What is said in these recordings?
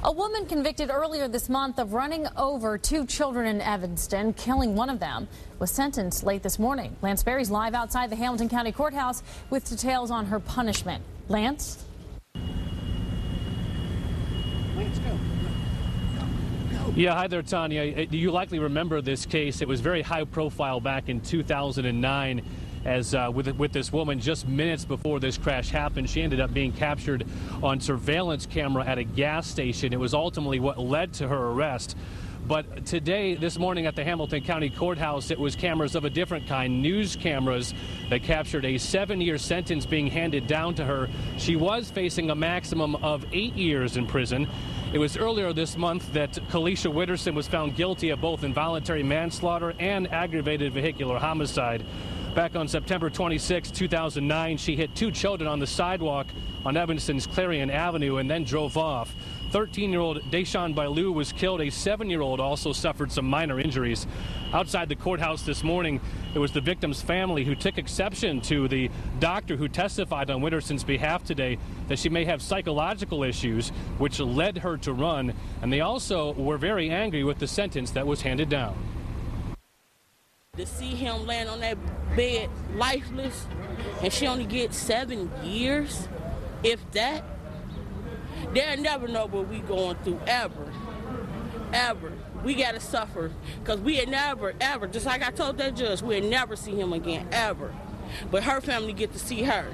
A woman convicted earlier this month of running over two children in Evanston, killing one of them, was sentenced late this morning. Lance Berry's live outside the Hamilton County Courthouse with details on her punishment. Lance? Yeah, hi there, Tanya. You likely remember this case. It was very high profile back in 2009 as with this woman just minutes before this crash happened. She ended up being captured on surveillance camera at a gas station. It was ultimately what led to her arrest. But today, this morning at the Hamilton County Courthouse, it was cameras of a different kind, news cameras, that captured a 7-year sentence being handed down to her. She was facing a maximum of 8 years in prison. It was earlier this month that Kalisha Witterson was found guilty of both involuntary manslaughter and aggravated vehicular homicide. Back on September 26, 2009, she hit two children on the sidewalk on Evanston's Clarion Avenue and then drove off. 13-year-old Deshawn Bailu was killed. A 7-year-old also suffered some minor injuries. Outside the courthouse this morning, it was the victim's family who took exception to the doctor who testified on Witterson's behalf today that she may have psychological issues, which led her to run. And they also were very angry with the sentence that was handed down. To see him laying on that bed lifeless, and she only gets 7 years, if that, they'll never know what we going through, ever. We got to suffer, because we'll never, ever, just like I told that judge, we'll never see him again, ever. But her family get to see her.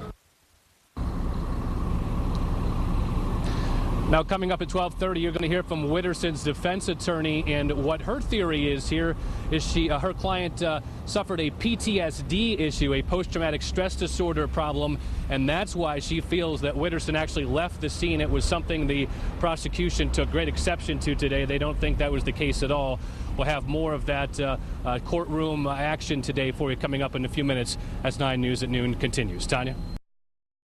Now, coming up at 12:30, you're going to hear from Witterson's defense attorney, and what her theory is here is her client suffered a PTSD issue, a post-traumatic stress disorder problem, and that's why she feels that Witterson actually left the scene. It was something the prosecution took great exception to today. They don't think that was the case at all. We'll have more of that courtroom action today for you coming up in a few minutes as 9 News at Noon continues. Tanya?